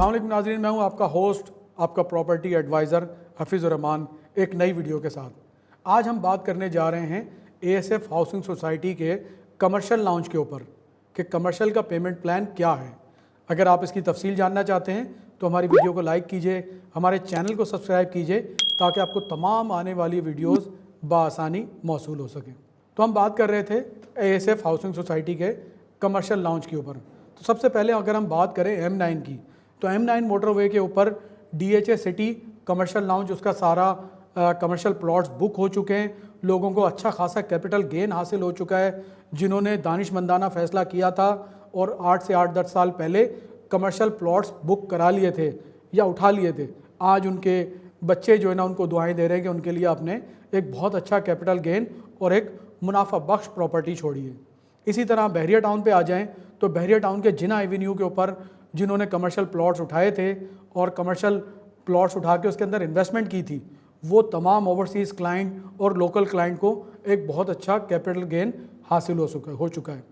अस्सलाम वालेकुम नाज़रीन, मैं हूं आपका होस्ट, आपका प्रॉपर्टी एडवाइज़र हफीज़ुर रहमान, एक नई वीडियो के साथ। आज हम बात करने जा रहे हैं ASF हाउसिंग सोसाइटी के कमर्शियल लाउंज के ऊपर कि कमर्शियल का पेमेंट प्लान क्या है। अगर आप इसकी तफसील जानना चाहते हैं तो हमारी वीडियो को लाइक कीजिए, हमारे चैनल को सब्सक्राइब कीजिए ताकि आपको तमाम आने वाली वीडियोज़ बआसानी मौसूल हो सकें। तो हम बात कर रहे थे ASF हाउसिंग सोसाइटी के कमर्शियल लाउंज के ऊपर। तो सबसे पहले अगर हम बात करें M9 की, तो M9 मोटरवे के ऊपर DHA सिटी कमर्शियल लाउंज, उसका सारा कमर्शियल प्लॉट्स बुक हो चुके हैं। लोगों को अच्छा खासा कैपिटल गेन हासिल हो चुका है। जिन्होंने दानिशमंदाना फ़ैसला किया था और 8 से 8-10 साल पहले कमर्शियल प्लॉट्स बुक करा लिए थे या उठा लिए थे, आज उनके बच्चे जो है ना उनको दुआएं दे रहे हैं कि उनके लिए आपने एक बहुत अच्छा कैपिटल गेन और एक मुनाफा बख्श प्रॉपर्टी छोड़ी है। इसी तरह बहरिया टाउन पे आ जाएं तो बहरिया टाउन के जिना एवेन्यू के ऊपर जिन्होंने कमर्शियल प्लॉट्स उठाए थे और कमर्शियल प्लॉट्स उठा के उसके अंदर इन्वेस्टमेंट की थी, वो तमाम ओवरसीज़ क्लाइंट और लोकल क्लाइंट को एक बहुत अच्छा कैपिटल गेन हासिल हो चुका है।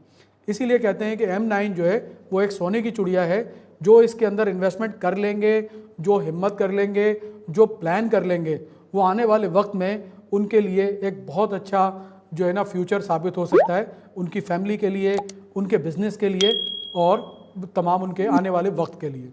इसीलिए कहते हैं कि M9 जो है वो एक सोने की चिड़िया है। जो इसके अंदर इन्वेस्टमेंट कर लेंगे, जो हिम्मत कर लेंगे, जो प्लान कर लेंगे, वो आने वाले वक्त में उनके लिए एक बहुत अच्छा जो है ना फ्यूचर साबित हो सकता है, उनकी फैमिली के लिए, उनके बिज़नेस के लिए और तमाम उनके आने वाले वक्त के लिए।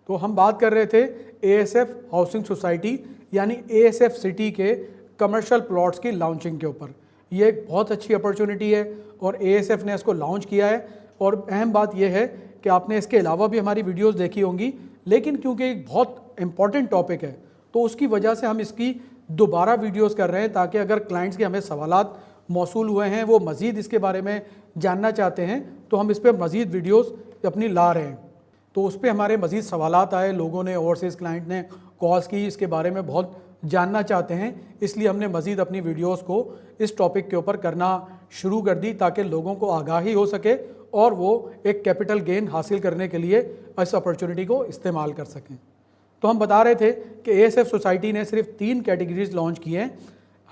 तो हम बात कर रहे थे ASF हाउसिंग सोसाइटी यानी ASF सिटी के कमर्शियल प्लॉट्स की लॉन्चिंग के ऊपर। ये एक बहुत अच्छी अपॉर्चुनिटी है और ASF ने इसको लॉन्च किया है। और अहम बात यह है कि आपने इसके अलावा भी हमारी वीडियोस देखी होंगी, लेकिन क्योंकि एक बहुत इंपॉर्टेंट टॉपिक है तो उसकी वजह से हम इसकी दोबारा वीडियोस कर रहे हैं, ताकि अगर क्लाइंट्स के हमें सवालात मौसूल हुए हैं, वो मज़ीद इसके बारे में जानना चाहते हैं, तो हम इस पर मज़ीद वीडियोस अपनी ला रहे हैं। तो उस पर हमारे मज़ीद सवालात आए, लोगों ने, ओवरसीज़ क्लाइंट ने कॉल्स की, इसके बारे में बहुत जानना चाहते हैं, इसलिए हमने मज़ीद अपनी वीडियोस को इस टॉपिक के ऊपर करना शुरू कर दी ताकि लोगों को आगाही हो सके और वो एक कैपिटल गेन हासिल करने के लिए इस अपॉर्चुनिटी को इस्तेमाल कर सकें। तो हम बता रहे थे कि ASF सोसाइटी ने सिर्फ 3 कैटेगरीज लॉन्च किए हैं,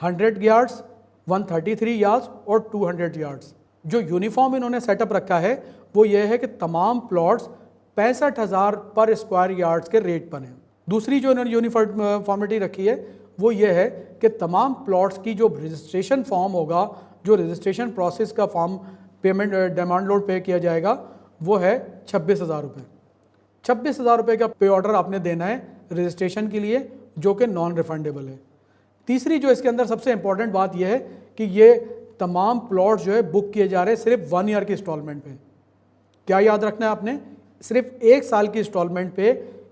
100 यार्ड्स, 133 यार्ड्स और 200 यार्ड्स। जो यूनिफॉर्म इन्होंने सेटअप रखा है वो ये है कि तमाम प्लॉट्स 65,000 पर स्क्वायर यार्ड्स के रेट पर हैं। दूसरी जो इन्होंने यूनिफॉर्मिटी रखी है वो ये है कि तमाम प्लॉट्स की जो रजिस्ट्रेशन फॉर्म होगा, जो रजिस्ट्रेशन प्रोसेस का फॉर्म पेमेंट डिमांड लोड पे किया जाएगा, वो है 26,000 रुपये। 26,000 रुपये का पे ऑर्डर आपने देना है रजिस्ट्रेशन के लिए, जो कि नॉन रिफंडेबल है। तीसरी जो इसके अंदर सबसे इंपॉर्टेंट बात यह है कि ये तमाम प्लॉट्स जो है बुक किए जा रहे हैं सिर्फ 1 ईयर की इंस्टॉलमेंट पे। क्या याद रखना है आपने, सिर्फ 1 साल की इंस्टॉलमेंट पे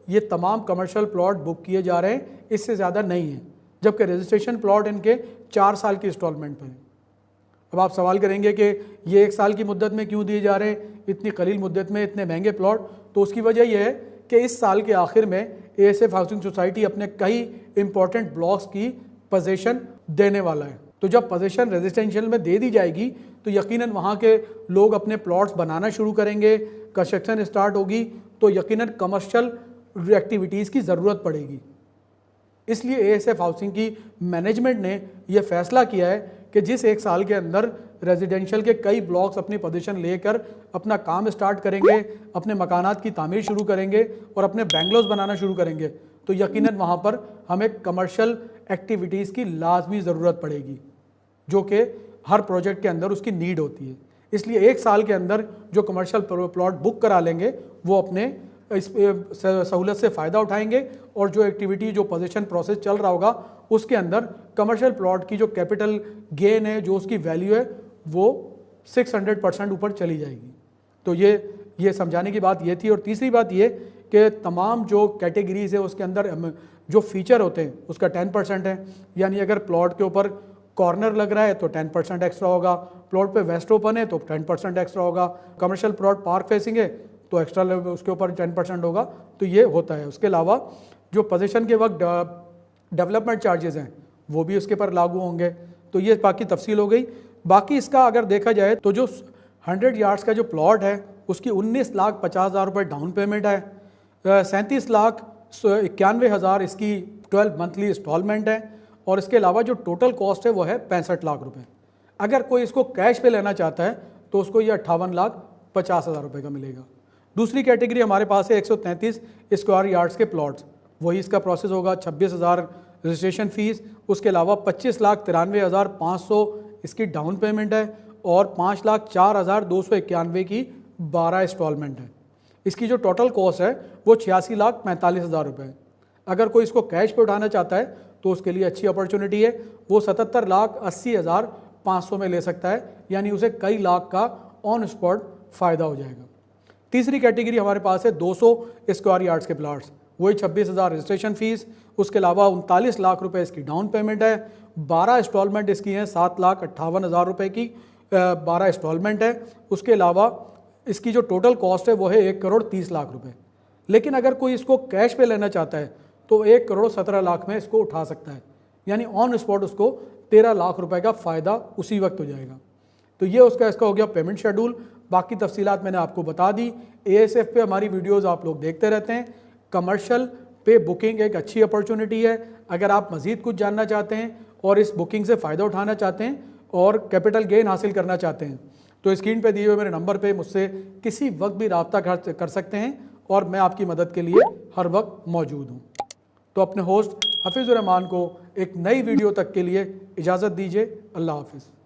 ये तमाम कमर्शियल प्लॉट बुक किए जा रहे हैं, इससे ज़्यादा नहीं है, जबकि रजिस्ट्रेशन प्लॉट इनके 4 साल की इंस्टॉलमेंट पर है। अब आप सवाल करेंगे कि ये 1 साल की मुद्दत में क्यों दिए जा रहे हैं, इतनी कलील मुद्दत में इतने महंगे प्लॉट। तो उसकी वजह यह है कि इस साल के आखिर में ASF हाउसिंग सोसाइटी अपने कई इंपॉर्टेंट ब्लॉक्स की पोजीशन देने वाला है। तो जब पोजीशन रेजिडेंशियल में दे दी जाएगी तो यकीनन वहाँ के लोग अपने प्लॉट्स बनाना शुरू करेंगे, कंस्ट्रक्शन स्टार्ट होगी, तो यकीनन कमर्शियल एक्टिविटीज़ की ज़रूरत पड़ेगी। इसलिए ASF हाउसिंग की मैनेजमेंट ने यह फैसला किया है कि जिस 1 साल के अंदर रेजिडेंशियल के कई ब्लॉक्स अपनी पोजीशन लेकर अपना काम स्टार्ट करेंगे, अपने मकानात की तामीर शुरू करेंगे और अपने बैंगलोज बनाना शुरू करेंगे, तो यकीनन वहाँ पर हमें कमर्शियल एक्टिविटीज़ की लाजमी ज़रूरत पड़ेगी, जो कि हर प्रोजेक्ट के अंदर उसकी नीड होती है। इसलिए 1 साल के अंदर जो कमर्शियल प्लॉट बुक करा लेंगे वो अपने इस सहूलत से फ़ायदा उठाएंगे और जो एक्टिविटी, जो पोजीशन प्रोसेस चल रहा होगा उसके अंदर कमर्शियल प्लॉट की जो कैपिटल गेन है, जो उसकी वैल्यू है, वो 600% ऊपर चली जाएगी। तो ये समझाने की बात ये थी। और तीसरी बात ये कि तमाम जो कैटेगरीज है उसके अंदर जो फीचर होते हैं उसका 10% है, यानी अगर प्लॉट के ऊपर कॉर्नर लग रहा है तो 10% एक्स्ट्रा होगा, प्लॉट पे वेस्ट ओपन है तो 10% एक्स्ट्रा होगा, कमर्शियल प्लॉट पार्क फेसिंग है तो एक्स्ट्रा उसके ऊपर 10% होगा। तो ये होता है। उसके अलावा जो पोजीशन के वक्त डेवलपमेंट चार्जेस हैं वो भी उसके पर लागू होंगे। तो ये बाकी तफसील हो गई। बाकी इसका अगर देखा जाए तो जो 100 यार्ड्स का जो प्लॉट है उसकी 19,50,000 रुपये डाउन पेमेंट है, 37,91,000 इसकी 12 मंथली इंस्टॉलमेंट है और इसके अलावा जो टोटल कॉस्ट है वो है 65 लाख रुपए। अगर कोई इसको कैश पे लेना चाहता है तो उसको ये 58,50,000 रुपये का मिलेगा। दूसरी कैटेगरी हमारे पास है 133 स्क्वायर यार्ड्स के प्लॉट्स, वही इसका प्रोसेस होगा। 26,000 रजिस्ट्रेशन फीस, उसके अलावा 25,93,500 इसकी डाउन पेमेंट है और 5,04,291 की 12 इंस्टॉलमेंट है। इसकी जो टोटल कॉस्ट है वो 86,45,000 रुपये है। अगर कोई इसको कैश पे उठाना चाहता है तो उसके लिए अच्छी अपॉर्चुनिटी है, वो 77,80,500 में ले सकता है, यानी उसे कई लाख का ऑन स्पॉट फ़ायदा हो जाएगा। तीसरी कैटेगरी हमारे पास है 200 स्क्वायर यार्ड्स के प्लाट्स, वही 26,000 रजिस्ट्रेशन फीस, उसके अलावा 39 लाख रुपए इसकी डाउन पेमेंट है, 12 इंस्टॉलमेंट इसकी हैं, 7,58,000 रुपये की 12 इंस्टॉलमेंट है। उसके अलावा इसकी जो टोटल कॉस्ट है वो है 1,30,00,000 रुपये। लेकिन अगर कोई इसको कैश पे लेना चाहता है तो 1,17,00,000 में इसको उठा सकता है, यानी ऑन स्पॉट उसको 13 लाख रुपए का फ़ायदा उसी वक्त हो जाएगा। तो ये इसका हो गया पेमेंट शेड्यूल। बाकी तफसीलात मैंने आपको बता दी। ASF पे हमारी वीडियोस आप लोग देखते रहते हैं। कमर्शियल पे बुकिंग एक अच्छी अपॉर्चुनिटी है। अगर आप मज़ीद कुछ जानना चाहते हैं और इस बुकिंग से फ़ायदा उठाना चाहते हैं और कैपिटल गेन हासिल करना चाहते हैं तो स्क्रीन पे दिए हुए मेरे नंबर पे मुझसे किसी वक्त भी रब्ता कर सकते हैं और मैं आपकी मदद के लिए हर वक्त मौजूद हूँ। तो अपने होस्ट हफीज़ुर रहमान को एक नई वीडियो तक के लिए इजाज़त दीजिए। अल्लाह हाफिज़।